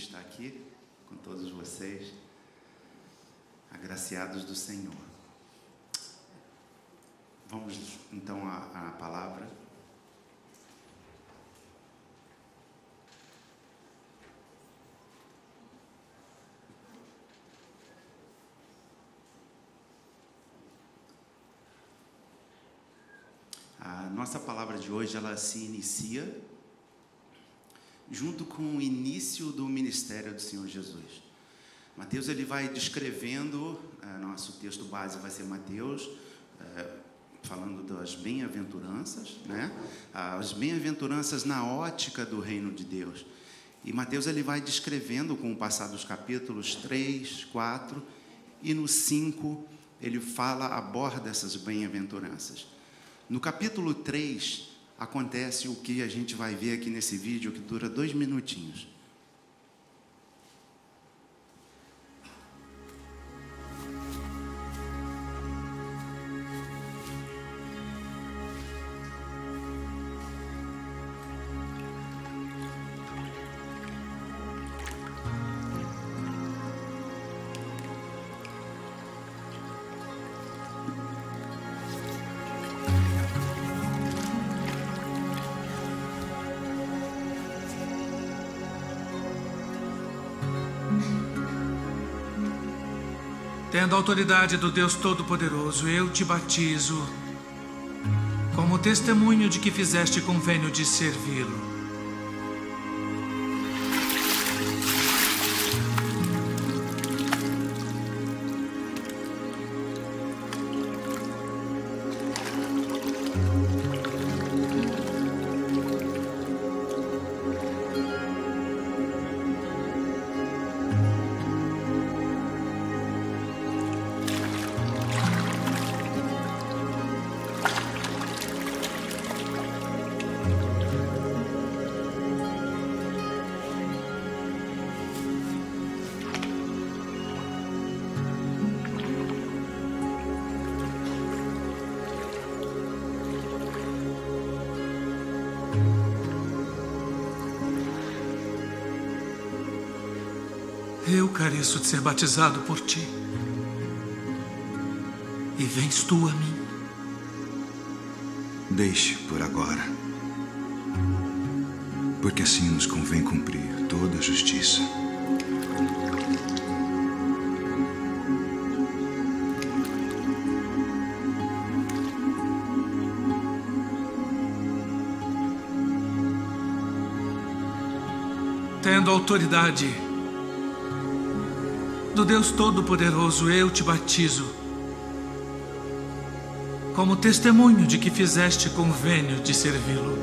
estar aqui com todos vocês, agraciados do Senhor. Vamos então à palavra. A nossa palavra de hoje, ela se inicia junto com o início do ministério do Senhor Jesus. Mateus, ele vai descrevendo, nosso texto base vai ser Mateus, falando das bem-aventuranças, né? As bem-aventuranças na ótica do reino de Deus. E Mateus, ele vai descrevendo com o passar dos capítulos 3, 4, e no 5, ele aborda essas bem-aventuranças. No capítulo 3, acontece o que a gente vai ver aqui nesse vídeo, que dura 2 minutinhos. Tendo a autoridade do Deus Todo-Poderoso, eu te batizo como testemunho de que fizeste convênio de servi-lo. Eu careço de ser batizado por ti. E vens tu a mim. Deixe por agora, porque assim nos convém cumprir toda a justiça. Tendo autoridade do Deus Todo-Poderoso, eu te batizo como testemunho de que fizeste convênio de servi-lo.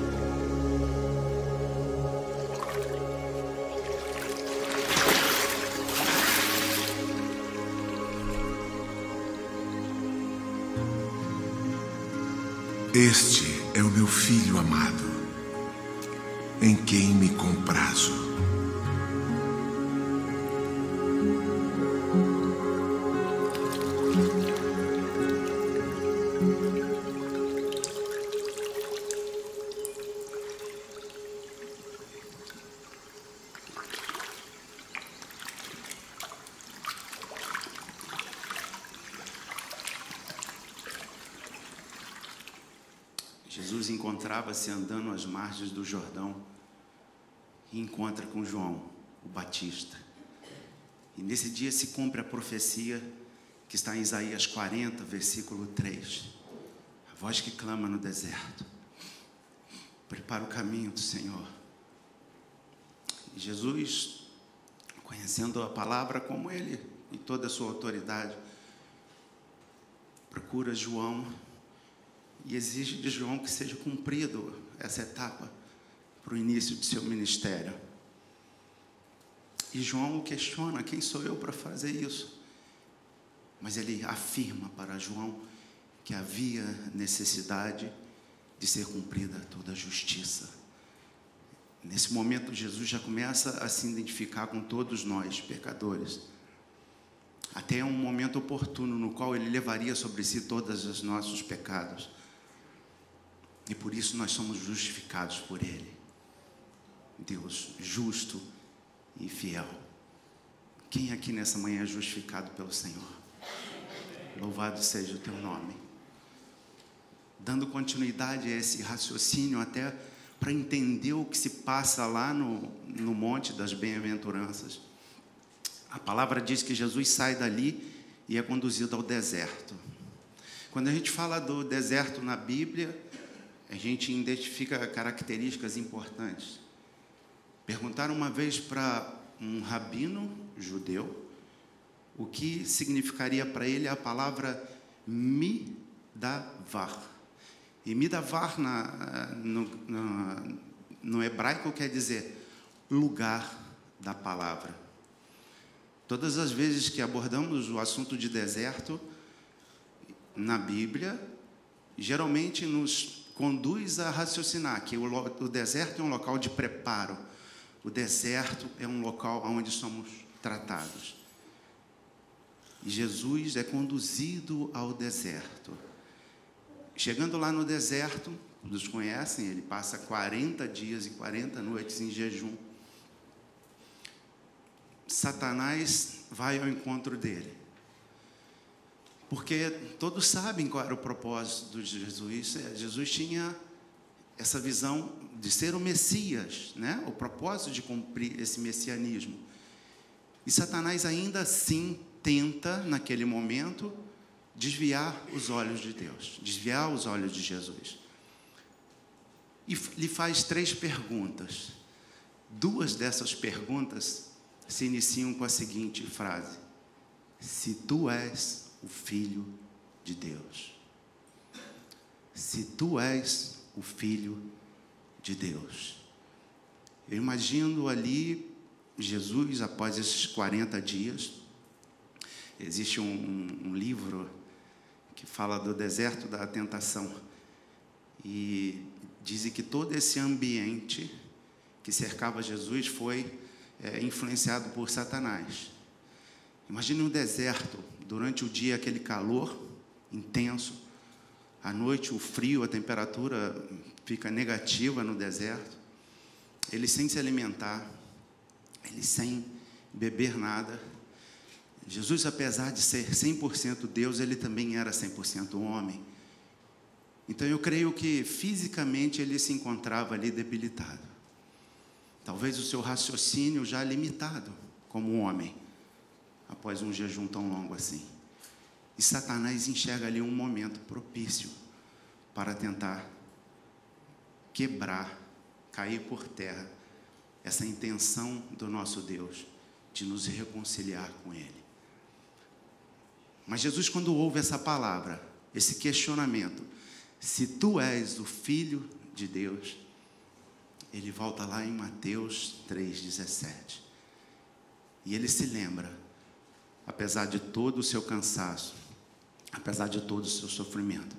Este é o meu filho amado, em quem me comprazo. Jesus encontrava-se andando às margens do Jordão e encontra com João, o Batista. E nesse dia se cumpre a profecia que está em Isaías 40, versículo 3. A voz que clama no deserto: prepara o caminho do Senhor. E Jesus, conhecendo a palavra como ele e toda a sua autoridade, procura João e exige de João que seja cumprido essa etapa para o início de seu ministério. E João o questiona: quem sou eu para fazer isso? Mas ele afirma para João que havia necessidade de ser cumprida toda a justiça. Nesse momento, Jesus já começa a se identificar com todos nós, pecadores, até um momento oportuno no qual ele levaria sobre si todos os nossos pecados. E por isso nós somos justificados por ele. Deus justo e fiel. Quem aqui nessa manhã é justificado pelo Senhor? Louvado seja o teu nome. Dando continuidade a esse raciocínio, até para entender o que se passa lá no Monte das Bem-aventuranças. A palavra diz que Jesus sai dali e é conduzido ao deserto. Quando a gente fala do deserto na Bíblia, a gente identifica características importantes. Perguntaram uma vez para um rabino judeu o que significaria para ele a palavra midavar. E midavar no hebraico quer dizer lugar da palavra. Todas as vezes que abordamos o assunto de deserto na Bíblia, geralmente nos conduz a raciocinar que o deserto é um local de preparo. O deserto é um local onde somos tratados. E Jesus é conduzido ao deserto. Chegando lá no deserto, todos conhecem, ele passa 40 dias e 40 noites em jejum. Satanás vai ao encontro dele. Porque todos sabem qual era o propósito de Jesus. Jesus tinha essa visão de ser o Messias, né? O propósito de cumprir esse messianismo. E Satanás ainda assim tenta, naquele momento, desviar os olhos de Deus, desviar os olhos de Jesus. E lhe faz 3 perguntas. 2 dessas perguntas se iniciam com a seguinte frase: se tu és o Filho de Deus. Se tu és o Filho de Deus. Eu imagino ali Jesus, após esses 40 dias, existe um livro que fala do deserto da tentação, e dizem que todo esse ambiente que cercava Jesus foi influenciado por Satanás. Imagine um deserto, durante o dia aquele calor intenso, à noite o frio, a temperatura fica negativa no deserto, ele sem se alimentar, ele sem beber nada. Jesus, apesar de ser 100% Deus, ele também era 100% homem. Então eu creio que fisicamente ele se encontrava ali debilitado. Talvez o seu raciocínio já limitado como homem, após um jejum tão longo assim. E Satanás enxerga ali um momento propício para tentar quebrar, cair por terra essa intenção do nosso Deus de nos reconciliar com Ele. Mas Jesus, quando ouve essa palavra, esse questionamento, se tu és o Filho de Deus, ele volta lá em Mateus 3,17. E ele se lembra, apesar de todo o seu cansaço, apesar de todo o seu sofrimento,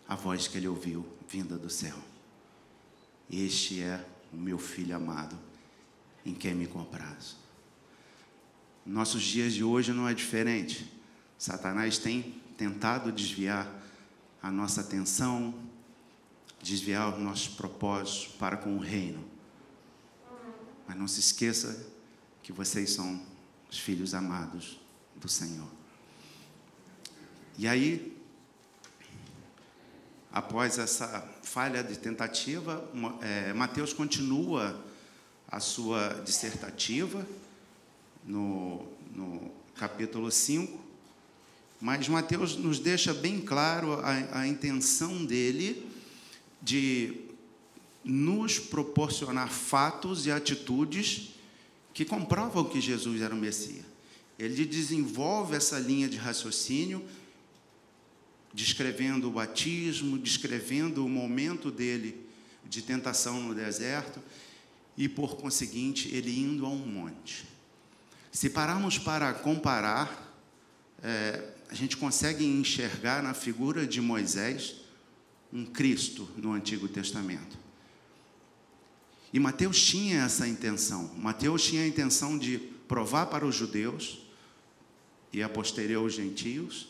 a voz que ele ouviu vinda do céu: este é o meu Filho amado, em quem me comprazo. Nossos dias de hoje não é diferente. Satanás tem tentado desviar a nossa atenção, desviar os nossos propósitos para com o reino. Mas não se esqueça que vocês são os filhos amados do Senhor. E aí, após essa falha de tentativa, Mateus continua a sua dissertativa no capítulo 5, mas Mateus nos deixa bem claro a intenção dele de nos proporcionar fatos e atitudes que comprovam que Jesus era o Messias. Ele desenvolve essa linha de raciocínio, descrevendo o batismo, descrevendo o momento dele de tentação no deserto e, por conseguinte, ele indo a um monte. Se pararmos para comparar, a gente consegue enxergar na figura de Moisés um Cristo no Antigo Testamento. E Mateus tinha essa intenção. Mateus tinha a intenção de provar para os judeus e a posterior aos gentios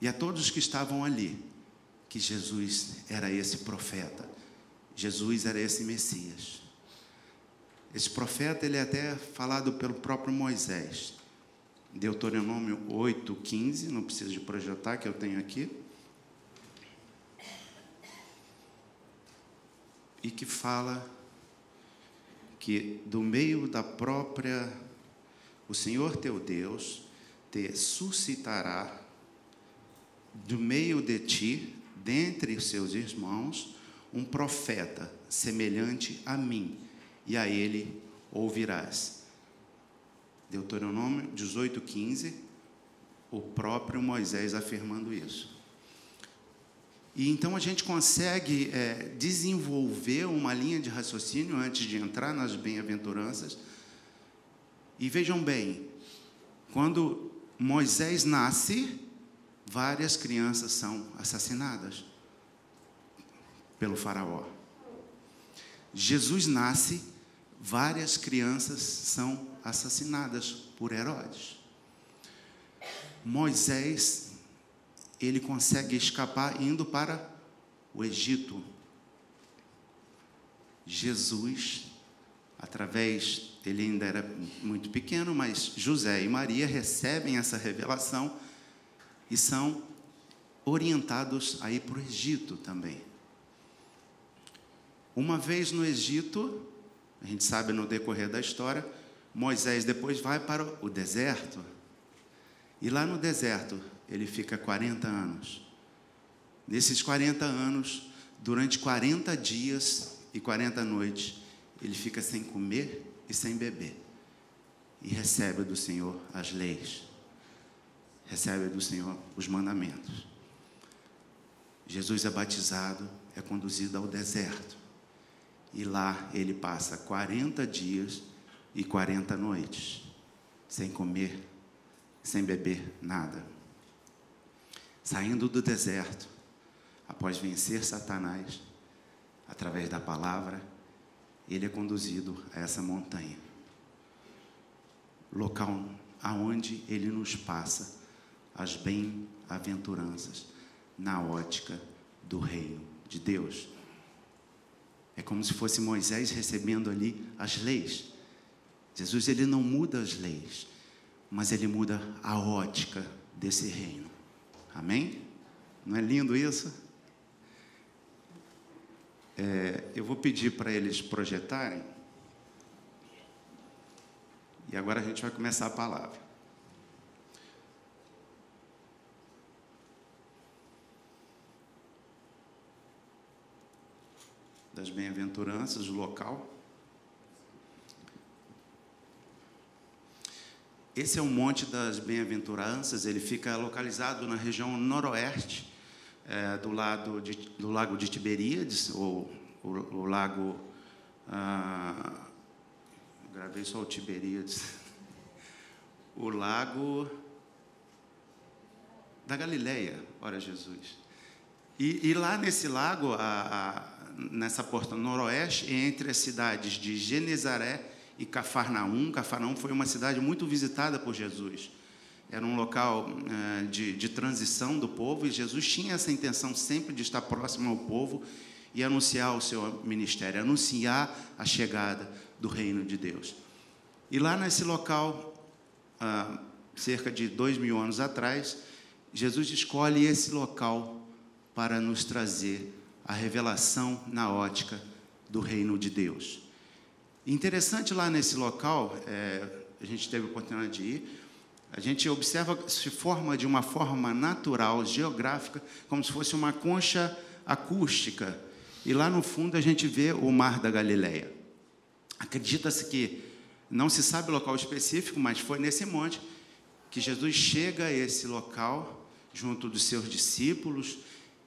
e a todos que estavam ali que Jesus era esse profeta, Jesus era esse Messias. Esse profeta, ele é até falado pelo próprio Moisés. Deuteronômio 8:15, não preciso de projetar, que eu tenho aqui. E que fala que do meio da própria, o Senhor teu Deus te suscitará do meio de ti, dentre os seus irmãos, um profeta semelhante a mim, e a ele ouvirás. Deuteronômio 18:15, o próprio Moisés afirmando isso. E então a gente consegue desenvolver uma linha de raciocínio antes de entrar nas bem-aventuranças. E vejam bem, quando Moisés nasce, várias crianças são assassinadas pelo faraó. Jesus nasce, várias crianças são assassinadas por Herodes. Moisés, ele consegue escapar indo para o Egito. Jesus, através, ele ainda era muito pequeno, mas José e Maria recebem essa revelação e são orientados a ir para o Egito também. Uma vez no Egito, a gente sabe no decorrer da história, Moisés depois vai para o deserto. E lá no deserto, ele fica 40 anos. Nesses 40 anos, durante 40 dias e 40 noites, ele fica sem comer e sem beber. E recebe do Senhor as leis. Recebe do Senhor os mandamentos. Jesus é batizado, é conduzido ao deserto. E lá ele passa 40 dias e 40 noites, sem comer, sem beber nada. Saindo do deserto, após vencer Satanás, através da palavra, ele é conduzido a essa montanha. Local aonde ele nos passa as bem-aventuranças na ótica do reino de Deus. É como se fosse Moisés recebendo ali as leis. Jesus, ele não muda as leis, mas ele muda a ótica desse reino. Amém? Não é lindo isso? Eu vou pedir para eles projetarem. E agora a gente vai começar a palavra. Das bem-aventuranças, o local. Esse é o Monte das Bem-aventuranças, ele fica localizado na região noroeste, do Lago de Tiberíades, ou o lago... gravei só o Tiberíades. O lago da Galileia, ora Jesus. E lá nesse lago, nessa porta noroeste, entre as cidades de Genezaré e Cafarnaum. Cafarnaum foi uma cidade muito visitada por Jesus. Era um local de transição do povo, e Jesus tinha essa intenção sempre de estar próximo ao povo e anunciar o seu ministério, anunciar a chegada do reino de Deus. E lá nesse local, cerca de 2000 anos atrás, Jesus escolhe esse local para nos trazer a revelação na ótica do reino de Deus. Interessante, lá nesse local, a gente teve a oportunidade de ir, a gente observa que se forma de uma forma natural, geográfica, como se fosse uma concha acústica. E lá no fundo a gente vê o Mar da Galileia. Acredita-se que, não se sabe o local específico, mas foi nesse monte que Jesus chega a esse local, junto dos seus discípulos.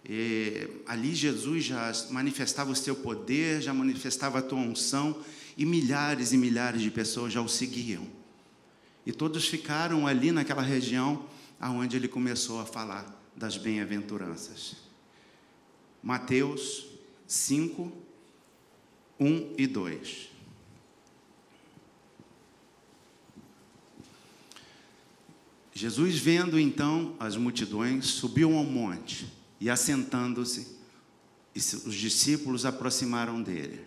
E ali Jesus já manifestava o seu poder, já manifestava a tua unção, e milhares de pessoas já o seguiam. E todos ficaram ali naquela região aonde ele começou a falar das bem-aventuranças. Mateus 5, 1 e 2. Jesus, vendo então as multidões, subiu ao monte, e assentando-se, os discípulos aproximaram dele.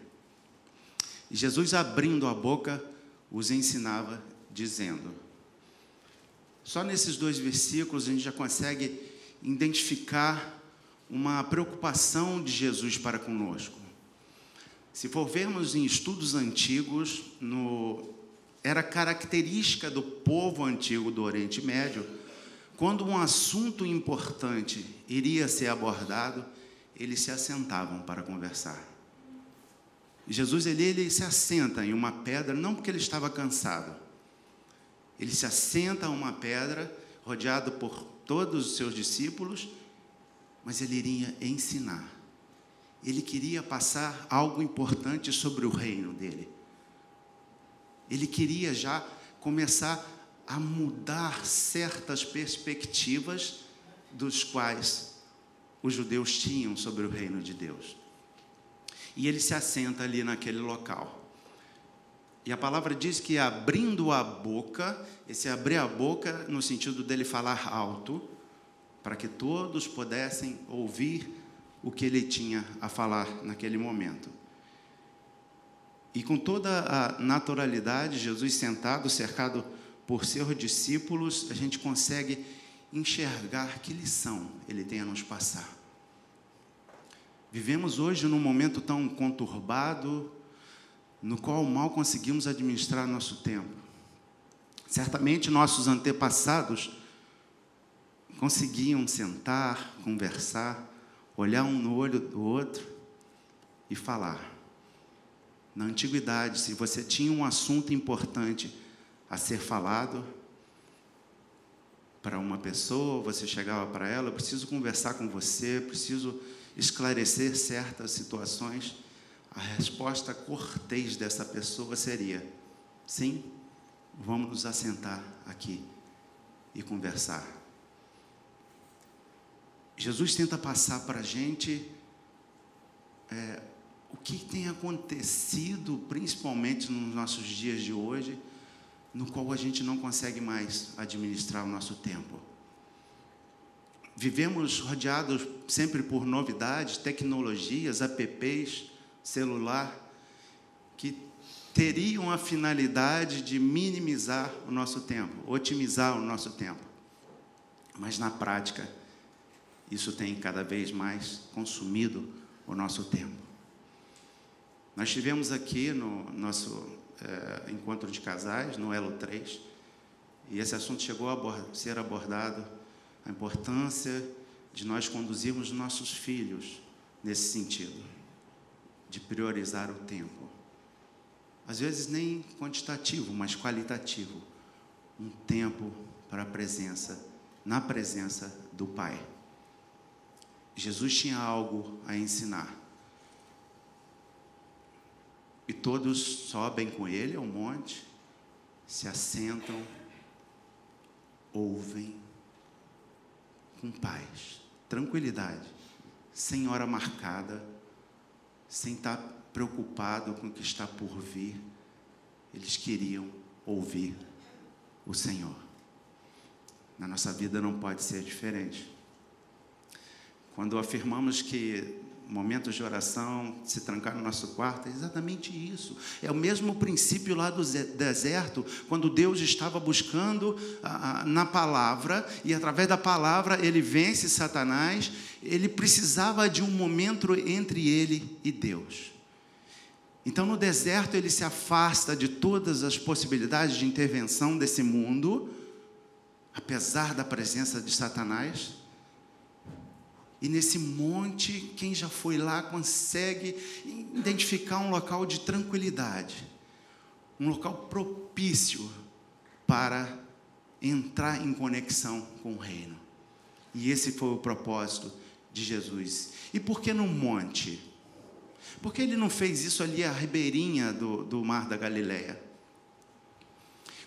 E Jesus, abrindo a boca, os ensinava, dizendo. Só nesses 2 versículos a gente já consegue identificar uma preocupação de Jesus para conosco. Se for vermos em estudos antigos, era característica do povo antigo do Oriente Médio, quando um assunto importante iria ser abordado, eles se assentavam para conversar. Jesus, ele se assenta em uma pedra, não porque ele estava cansado. Ele se assenta a uma pedra, rodeado por todos os seus discípulos, mas ele iria ensinar. Ele queria passar algo importante sobre o reino dele. Ele queria já começar a mudar certas perspectivas dos quais os judeus tinham sobre o reino de Deus. E ele se assenta ali naquele local. E a palavra diz que abrindo a boca, esse abrir a boca no sentido dele falar alto, para que todos pudessem ouvir o que ele tinha a falar naquele momento. E com toda a naturalidade, Jesus sentado, cercado por seus discípulos, a gente consegue enxergar que lição ele tem a nos passar. Vivemos hoje num momento tão conturbado, no qual mal conseguimos administrar nosso tempo. Certamente nossos antepassados conseguiam sentar, conversar, olhar um no olho do outro e falar. Na antiguidade, se você tinha um assunto importante a ser falado para uma pessoa, você chegava para ela, eu preciso conversar com você, preciso esclarecer certas situações, a resposta cortês dessa pessoa seria: sim, vamos nos assentar aqui e conversar. Jesus tenta passar para a gente o que tem acontecido, principalmente nos nossos dias de hoje, no qual a gente não consegue mais administrar o nosso tempo. Vivemos rodeados sempre por novidades, tecnologias, apps, celular, que teriam a finalidade de minimizar o nosso tempo, otimizar o nosso tempo. Mas, na prática, isso tem cada vez mais consumido o nosso tempo. Nós tivemos aqui no nosso encontro de casais, no Elo 3, e esse assunto chegou a ser abordado, a importância de nós conduzirmos nossos filhos nesse sentido, de priorizar o tempo. Às vezes nem quantitativo, mas qualitativo. Um tempo para a presença, na presença do Pai. Jesus tinha algo a ensinar. E todos sobem com ele ao monte, se assentam, ouvem com paz, tranquilidade, sem hora marcada, sem estar preocupado com o que está por vir. Eles queriam ouvir o Senhor. Na nossa vida não pode ser diferente. Quando afirmamos que momentos de oração, se trancar no nosso quarto, é exatamente isso. É o mesmo princípio lá do deserto, quando Deus estava buscando na palavra, e através da palavra ele vence Satanás. Ele precisava de um momento entre ele e Deus. Então, no deserto, ele se afasta de todas as possibilidades de intervenção desse mundo, apesar da presença de Satanás. E nesse monte, quem já foi lá consegue identificar um local de tranquilidade, um local propício para entrar em conexão com o reino. E esse foi o propósito de Jesus. E por que no monte? Por que ele não fez isso ali à ribeirinha do Mar da Galileia?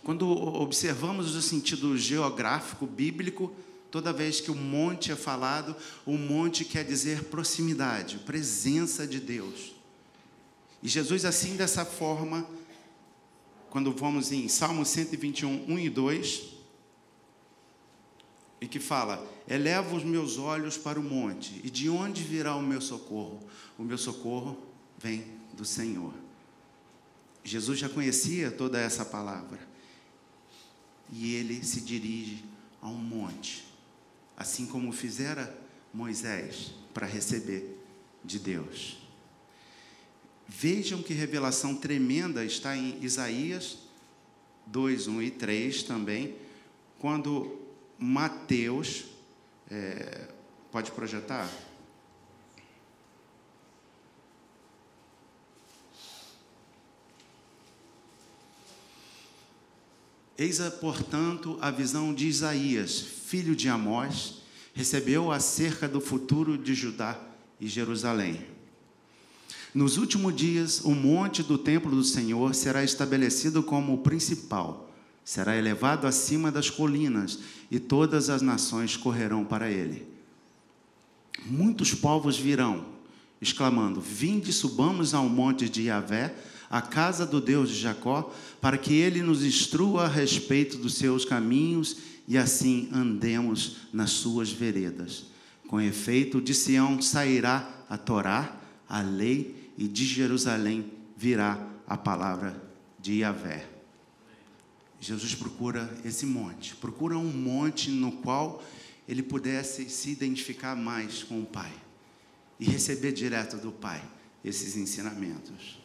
Quando observamos o sentido geográfico, bíblico, toda vez que o monte é falado, o monte quer dizer proximidade, presença de Deus. E Jesus, assim, dessa forma, quando vamos em Salmo 121, 1 e 2, e que fala: eleva os meus olhos para o monte, e de onde virá o meu socorro? O meu socorro vem do Senhor. Jesus já conhecia toda essa palavra. E ele se dirige a um monte, assim como fizera Moisés para receber de Deus. Vejam que revelação tremenda está em Isaías 2, 1 e 3 também, quando Mateus, pode projetar? Eis, portanto, a visão de Isaías, filho de Amós, recebeu acerca do futuro de Judá e Jerusalém. Nos últimos dias, o monte do templo do Senhor será estabelecido como o principal, será elevado acima das colinas, e todas as nações correrão para ele. Muitos povos virão, exclamando: vinde, subamos ao monte de Yahvé, a casa do Deus de Jacó, para que ele nos instrua a respeito dos seus caminhos, e assim andemos nas suas veredas. Com efeito, de Sião sairá a Torá, a lei, e de Jerusalém virá a palavra de Yahvé. Jesus procura esse monte, procura um monte no qual ele pudesse se identificar mais com o Pai e receber direto do Pai esses ensinamentos.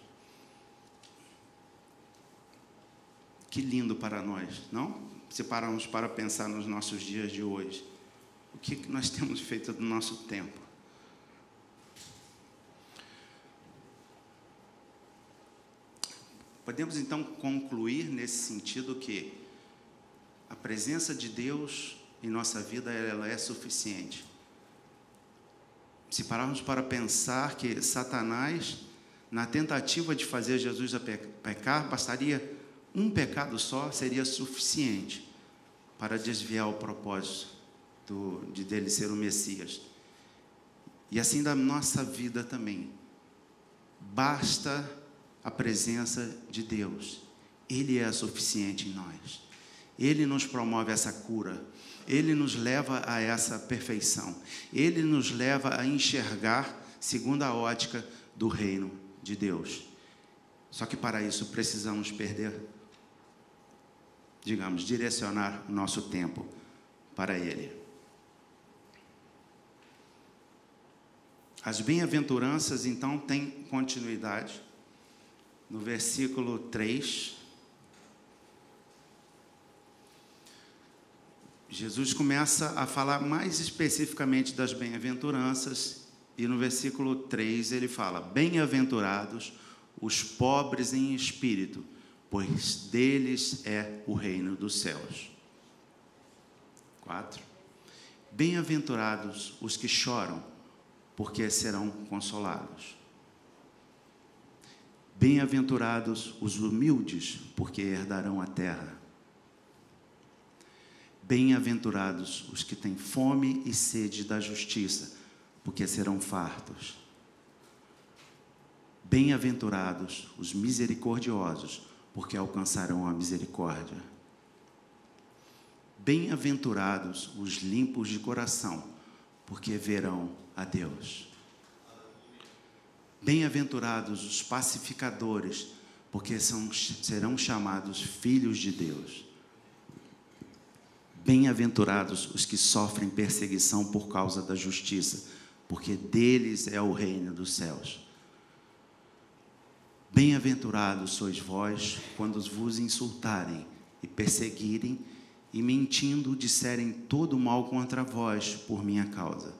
Que lindo para nós, não? Se pararmos para pensar nos nossos dias de hoje, o que nós temos feito do nosso tempo? Podemos então concluir nesse sentido que a presença de Deus em nossa vida, ela é suficiente. Se pararmos para pensar que Satanás, na tentativa de fazer Jesus pecar, bastaria um pecado só, seria suficiente para desviar o propósito dele ser o Messias. E assim da nossa vida também. Basta a presença de Deus. Ele é suficiente em nós. Ele nos promove essa cura. Ele nos leva a essa perfeição. Ele nos leva a enxergar segundo a ótica do reino de Deus. Só que para isso precisamos direcionar o nosso tempo para Ele. As bem-aventuranças, então, têm continuidade. No versículo 3, Jesus começa a falar mais especificamente das bem-aventuranças, e no versículo 3 ele fala: bem-aventurados os pobres em espírito, pois deles é o reino dos céus. 4. Bem-aventurados os que choram, porque serão consolados. Bem-aventurados os humildes, porque herdarão a terra. Bem-aventurados os que têm fome e sede da justiça, porque serão fartos. Bem-aventurados os misericordiosos, porque alcançarão a misericórdia. Bem-aventurados os limpos de coração, porque verão a Deus. Bem-aventurados os pacificadores, porque serão chamados filhos de Deus. Bem-aventurados os que sofrem perseguição por causa da justiça, porque deles é o reino dos céus. Bem-aventurados sois vós, quando vos insultarem e perseguirem, e mentindo disserem todo mal contra vós por minha causa.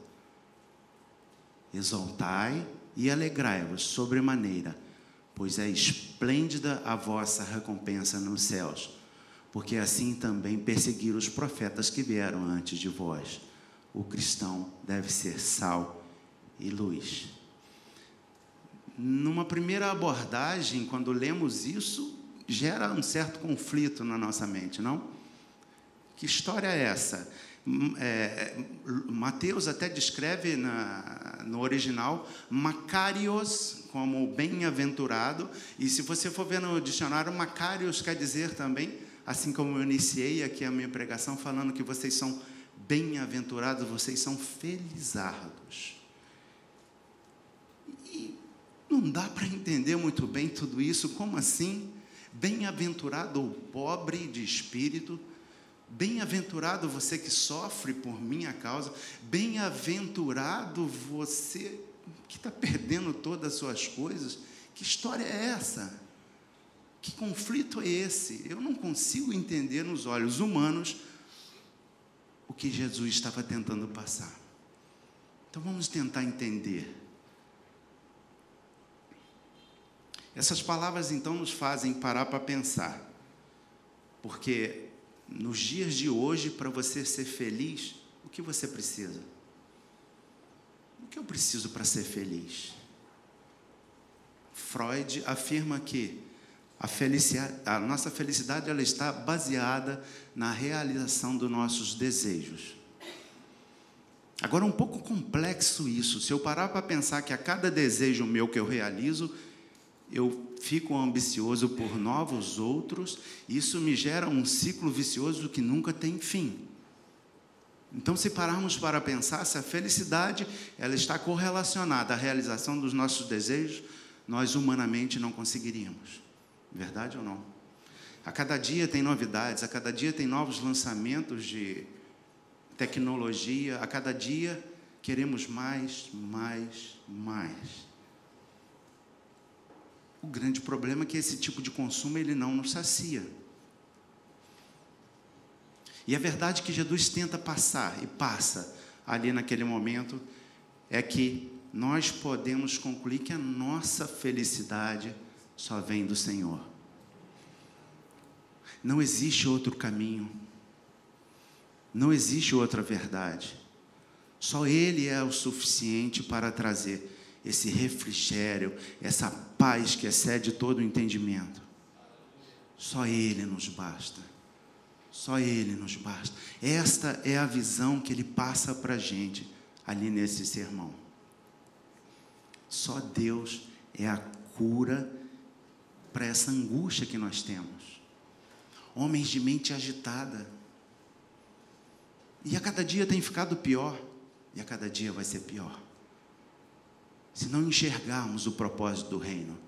Exaltai e alegrai-vos sobremaneira, pois é esplêndida a vossa recompensa nos céus, porque assim também perseguiram os profetas que vieram antes de vós. O cristão deve ser sal e luz. Numa primeira abordagem, quando lemos isso, gera um certo conflito na nossa mente, não? Que história é essa? Mateus até descreve no original Macarios como bem-aventurado, e se você for ver no dicionário, Macarios quer dizer também, assim como eu iniciei aqui a minha pregação falando que vocês são bem-aventurados, vocês são felizardos. E Não dá para entender muito bem tudo isso. Como assim? Bem-aventurado o pobre de espírito, bem-aventurado você que sofre por minha causa, bem-aventurado você que está perdendo todas as suas coisas. Que história é essa? Que conflito é esse? Eu não consigo entender nos olhos humanos o que Jesus estava tentando passar. Então vamos tentar entender. Essas palavras então nos fazem parar para pensar, porque nos dias de hoje, para você ser feliz, o que você precisa? O que eu preciso para ser feliz? Freud afirma que a nossa felicidade ela está baseada na realização dos nossos desejos. Agora, é um pouco complexo isso. Se eu parar para pensar que a cada desejo meu que eu realizo, eu fico ambicioso por novos outros, isso me gera um ciclo vicioso que nunca tem fim. Então, se pararmos para pensar, se a felicidade ela está correlacionada à realização dos nossos desejos, nós humanamente não conseguiríamos. Verdade ou não? A cada dia tem novidades, a cada dia tem novos lançamentos de tecnologia, a cada dia queremos mais. O grande problema é que esse tipo de consumo ele não nos sacia. E a verdade que Jesus tenta passar e passa ali naquele momento é que nós podemos concluir que a nossa felicidade só vem do Senhor. Não existe outro caminho. Não existe outra verdade. Só Ele é o suficiente para trazer esse refrigério, essa paz que excede todo o entendimento. Só Ele nos basta. Só Ele nos basta. Esta é a visão que Ele passa para a gente ali nesse sermão. Só Deus é a cura para essa angústia que nós temos. Homens de mente agitada. E a cada dia tem ficado pior. E a cada dia vai ser pior. Se não enxergarmos o propósito do reino,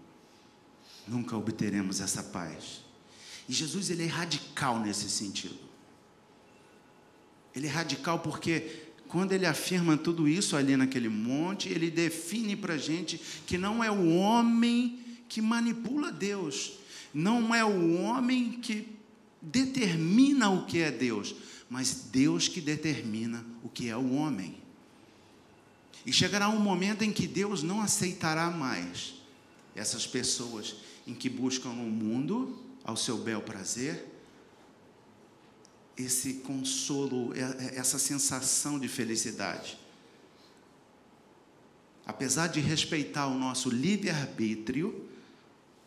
nunca obteremos essa paz. E Jesus ele é radical nesse sentido. Ele é radical porque quando ele afirma tudo isso ali naquele monte, ele define para a gente que não é o homem que manipula Deus, não é o homem que determina o que é Deus, mas Deus que determina o que é o homem. E chegará um momento em que Deus não aceitará mais essas pessoas em que buscam no mundo, ao seu bel prazer, esse consolo, essa sensação de felicidade. Apesar de respeitar o nosso livre-arbítrio,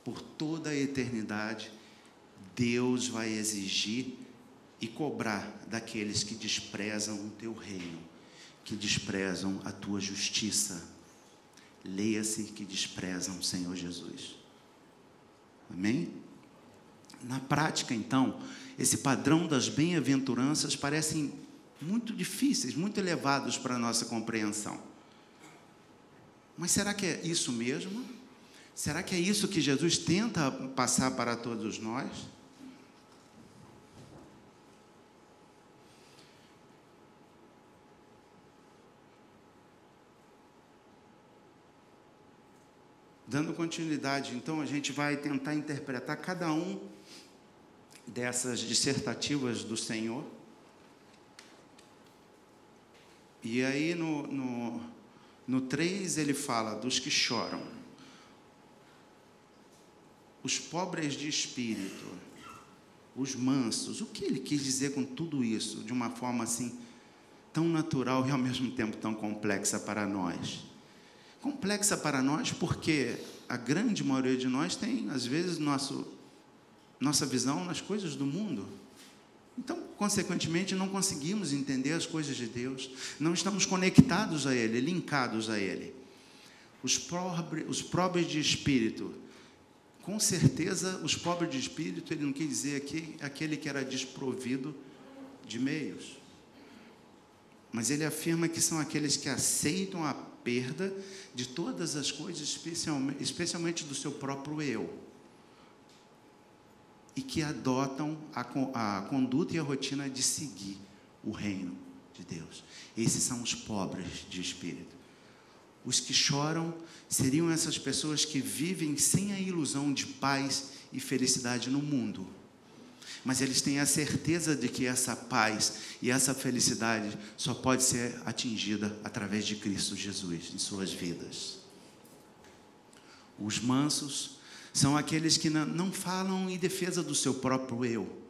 por toda a eternidade, Deus vai exigir e cobrar daqueles que desprezam o teu reino, que desprezam a tua justiça. Leia-se que desprezam o Senhor Jesus. Amém? Na prática, então, esse padrão das bem-aventuranças parecem muito difíceis, muito elevados para a nossa compreensão. Mas será que é isso mesmo? Será que é isso que Jesus tenta passar para todos nós? Dando continuidade, então, a gente vai tentar interpretar cada um dessas dissertativas do Senhor. E aí, no 3, ele fala dos que choram, os pobres de espírito, os mansos. O que ele quis dizer com tudo isso, de uma forma assim, tão natural e ao mesmo tempo tão complexa para nós? Complexa para nós porque a grande maioria de nós tem, às vezes, nossa visão nas coisas do mundo. Então, consequentemente, não conseguimos entender as coisas de Deus, não estamos conectados a Ele, linkados a Ele. Os pobres de espírito, com certeza, os pobres de espírito, ele não quis dizer aqui aquele que era desprovido de meios. mas ele afirma que são aqueles que aceitam a perda de todas as coisas, especialmente do seu próprio eu, e que adotam a conduta e a rotina de seguir o reino de Deus. Esses são os pobres de espírito. Os que choram seriam essas pessoas que vivem sem a ilusão de paz e felicidade no mundo, mas eles têm a certeza de que essa paz e essa felicidade só pode ser atingida através de Cristo Jesus em suas vidas. Os mansos são aqueles que não falam em defesa do seu próprio eu,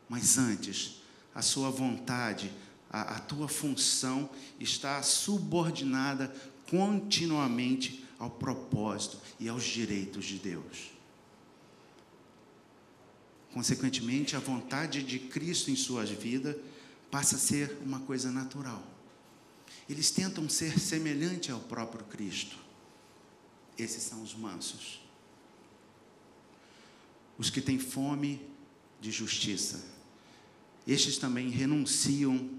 mas antes, a sua vontade, a tua função está subordinada continuamente ao propósito e aos direitos de Deus. Consequentemente, a vontade de Cristo em suas vidas passa a ser uma coisa natural. Eles tentam ser semelhantes ao próprio Cristo. Esses são os mansos. Os que têm fome de justiça. Estes também renunciam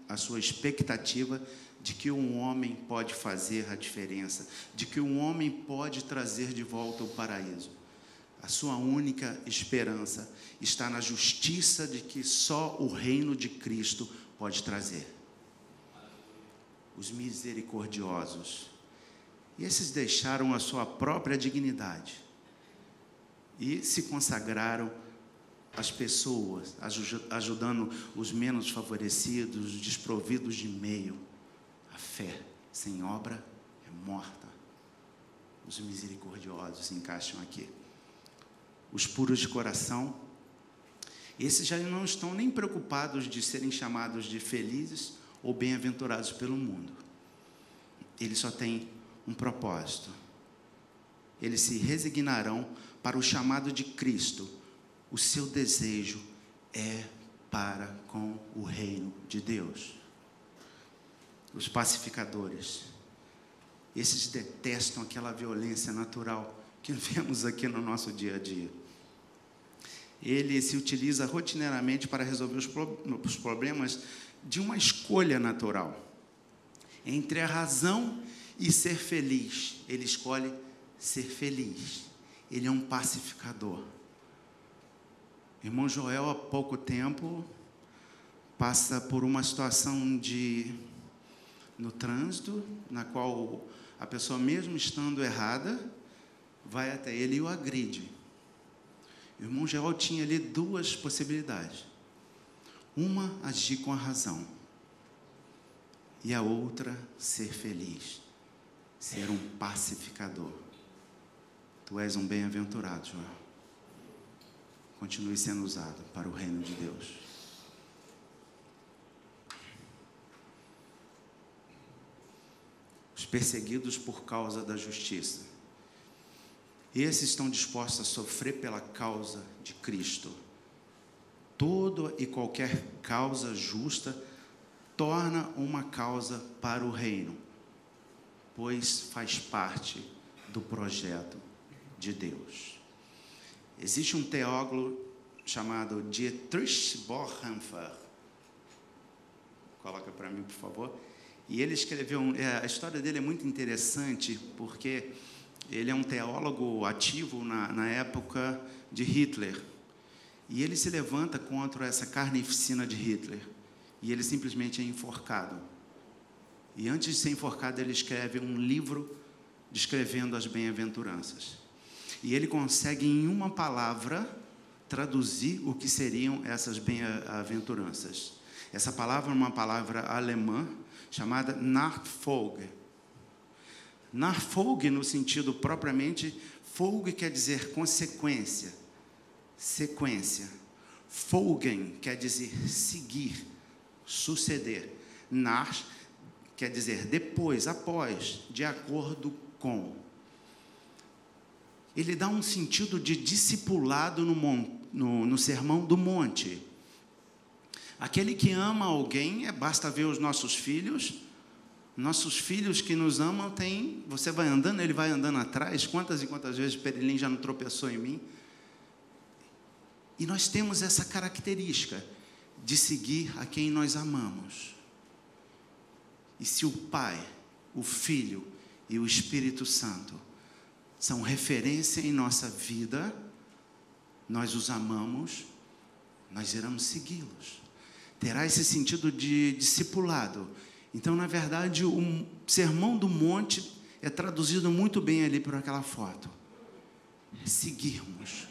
à sua expectativa de que um homem pode fazer a diferença, de que um homem pode trazer de volta o paraíso. A sua única esperança está na justiça de que só o reino de Cristo pode trazer. Os misericordiosos. Esses deixaram a sua própria dignidade e se consagraram às pessoas, ajudando os menos favorecidos, desprovidos de meio. A fé sem obra é morta. Os misericordiosos se encaixam aqui. Os puros de coração, esses já não estão nem preocupados de serem chamados de felizes ou bem-aventurados pelo mundo. Eles só têm um propósito. Eles se resignarão para o chamado de Cristo. O seu desejo é para com o reino de Deus. Os pacificadores, esses detestam aquela violência natural que vemos aqui no nosso dia a dia. Ele se utiliza rotineiramente para resolver os problemas de uma escolha natural. Entre a razão e ser feliz, ele escolhe ser feliz. Ele é um pacificador. Irmão Joel, há pouco tempo, passa por uma situação no trânsito, na qual a pessoa, mesmo estando errada, vai até ele e o agride. O irmão Joel tinha ali duas possibilidades. Uma, agir com a razão. E a outra, ser feliz. Ser um pacificador. Tu és um bem-aventurado, Joel. Continue sendo usado para o reino de Deus. Os perseguidos por causa da justiça. Esses estão dispostos a sofrer pela causa de Cristo. Toda e qualquer causa justa torna uma causa para o reino, pois faz parte do projeto de Deus. Existe um teólogo chamado Dietrich Bonhoeffer. Coloca para mim, por favor. E ele escreveu, a história dele é muito interessante, porque ele é um teólogo ativo na época de Hitler. E ele se levanta contra essa carnificina de Hitler. E ele simplesmente é enforcado. E antes de ser enforcado, ele escreve um livro descrevendo as bem-aventuranças. E ele consegue, em uma palavra, traduzir o que seriam essas bem-aventuranças. Essa palavra é uma palavra alemã chamada Nachfolge. Nachfolge, no sentido propriamente, Folge quer dizer consequência, sequência. Folgen quer dizer seguir, suceder. Nach quer dizer depois, após, de acordo com. Ele dá um sentido de discipulado no Sermão do Monte. Aquele que ama alguém, basta ver os nossos filhos que nos amam, você vai andando, ele vai andando atrás. Quantas e quantas vezes Perilim já não tropeçou em mim? E nós temos essa característica de seguir a quem nós amamos. E se o Pai, o Filho e o Espírito Santo são referência em nossa vida, nós os amamos, nós iremos segui-los. Terá esse sentido de discipulado. Então, na verdade, o Sermão do Monte é traduzido muito bem ali por aquela foto. Seguirmos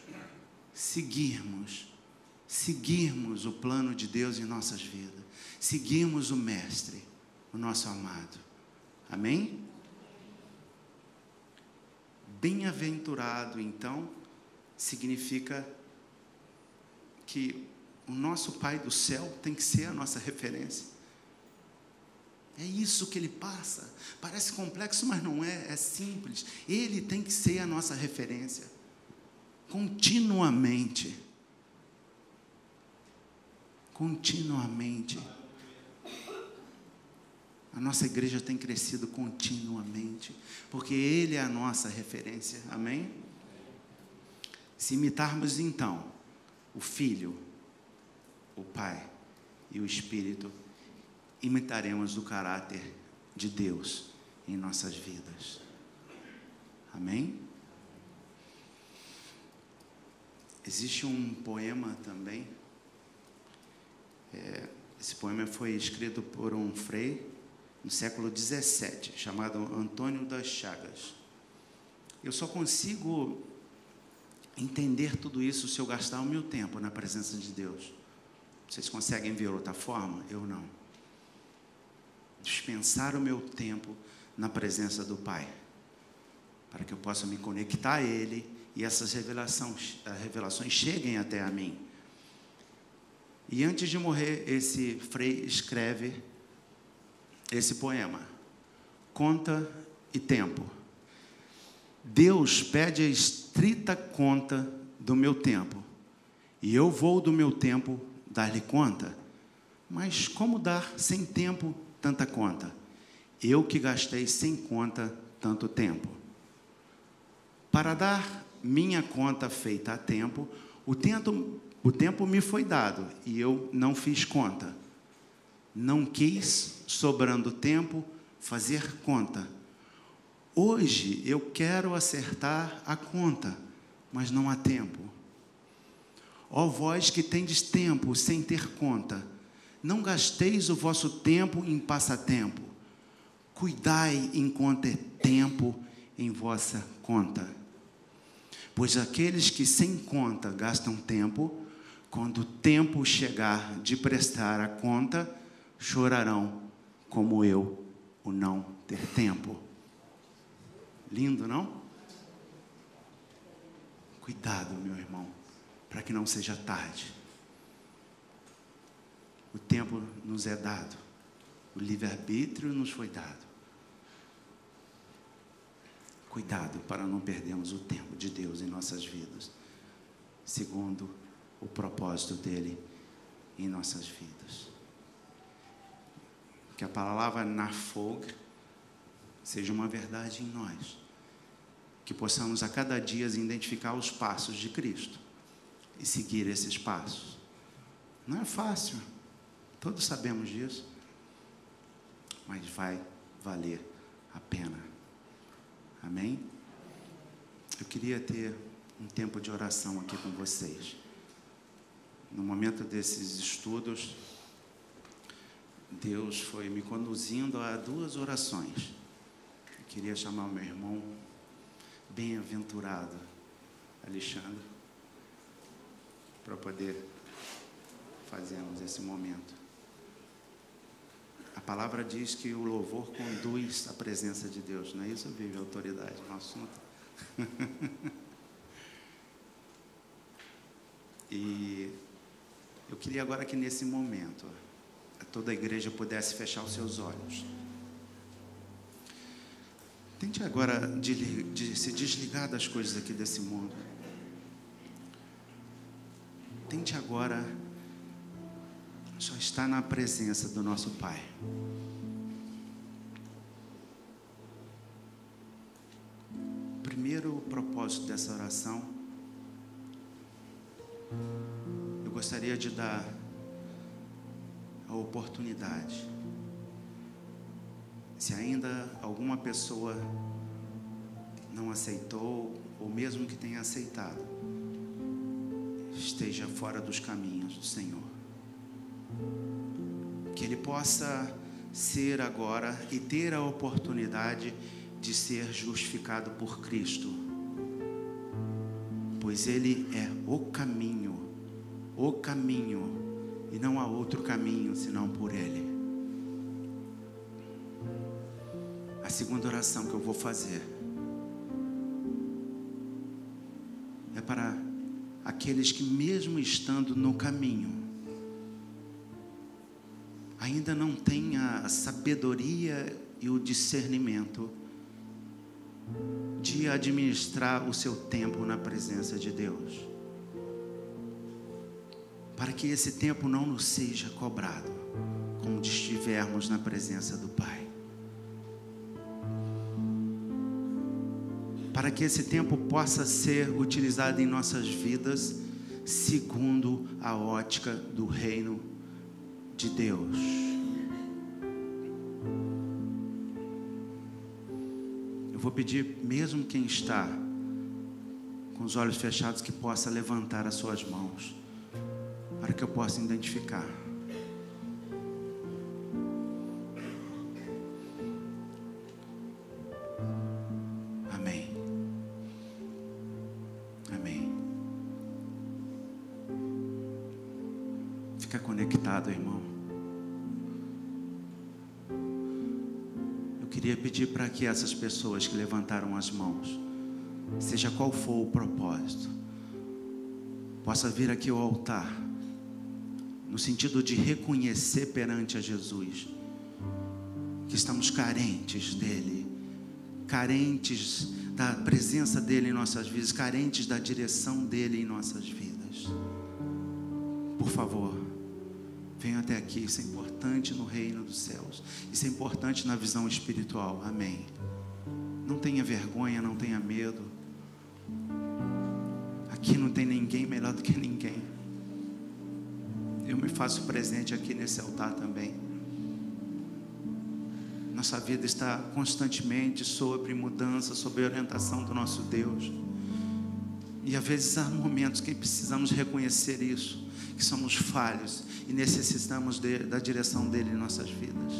o plano de Deus em nossas vidas. Seguirmos o Mestre, o nosso amado. Amém? Bem-aventurado, então, significa que o nosso Pai do céu tem que ser a nossa referência. É isso que ele passa. Parece complexo, mas não é. É simples. Ele tem que ser a nossa referência. Continuamente. A nossa igreja tem crescido continuamente, porque Ele é a nossa referência. Amém? Se imitarmos, então, o Filho, o Pai e o Espírito, imitaremos o caráter de Deus em nossas vidas. Amém? Existe um poema também. Esse poema foi escrito por um frei no século XVII, chamado Antônio das Chagas. Eu só consigo entender tudo isso se eu gastar o meu tempo na presença de Deus. Vocês conseguem ver outra forma? Eu não. Dispensar o meu tempo na presença do Pai, para que eu possa me conectar a Ele e essas revelações cheguem até a mim. E antes de morrer, esse frei escreve esse poema: Conta e tempo. Deus pede a estrita conta do meu tempo, e eu vou do meu tempo dar-lhe conta. Mas como dar sem tempo tanta conta? Eu que gastei sem conta tanto tempo. Para dar minha conta feita a tempo, o tempo me foi dado e eu não fiz conta. Não quis, sobrando tempo, fazer conta. Hoje eu quero acertar a conta, mas não há tempo. Ó vós que tendes tempo sem ter conta, não gasteis o vosso tempo em passatempo. Cuidai enquanto é tempo em vossa conta. Pois aqueles que sem conta gastam tempo, quando o tempo chegar de prestar a conta, chorarão como eu, o não ter tempo. Lindo, não? Cuidado, meu irmão, para que não seja tarde. O tempo nos é dado, o livre-arbítrio nos foi dado. Cuidado para não perdermos o tempo de Deus em nossas vidas, segundo o propósito dele em nossas vidas. Que a palavra nafog seja uma verdade em nós, que possamos a cada dia identificar os passos de Cristo e seguir esses passos. Não é fácil, todos sabemos disso, mas vai valer a pena. Amém? Eu queria ter um tempo de oração aqui com vocês. No momento desses estudos, Deus foi me conduzindo a 2 orações. Eu queria chamar o meu irmão bem-aventurado, Alexandre, para poder fazermos esse momento. A palavra diz que o louvor conduz à presença de Deus, não é isso? Vive a autoridade no assunto. E eu queria agora que nesse momento toda a igreja pudesse fechar os seus olhos. Tente agora de se desligar das coisas aqui desse mundo. Tente agora só estar na presença do nosso Pai. O primeiro propósito dessa oração, eu gostaria de dar a oportunidade Se ainda alguma pessoa não aceitou, ou mesmo que tenha aceitado, esteja fora dos caminhos do Senhor, que ele possa ser agora e ter a oportunidade de ser justificado por Cristo, pois Ele é o caminho, e não há outro caminho senão por Ele. A segunda oração que eu vou fazer é para aqueles que, mesmo estando no caminho, ainda não têm a sabedoria e o discernimento de administrar o seu tempo na presença de Deus, para que esse tempo não nos seja cobrado quando estivermos na presença do Pai, para que esse tempo possa ser utilizado em nossas vidas segundo a ótica do reino de Deus. Eu vou pedir, mesmo quem está com os olhos fechados, que possa levantar as suas mãos, para que eu possa identificar. Amém. Amém. Fica conectado, irmão. Eu queria pedir para que essas pessoas que levantaram as mãos, seja qual for o propósito, possa vir aqui ao altar, no sentido de reconhecer perante a Jesus que estamos carentes dele, carentes da presença dele em nossas vidas, carentes da direção dele em nossas vidas. Por favor, venha até aqui. Isso é importante no reino dos céus, isso é importante na visão espiritual. Amém. Não tenha vergonha, não tenha medo. Aqui não tem ninguém melhor do que ninguém. Eu me faço presente aqui nesse altar também. Nossa vida está constantemente sobre mudança, sob a orientação do nosso Deus. E às vezes há momentos que precisamos reconhecer isso, que somos falhos e necessitamos da direção dele em nossas vidas.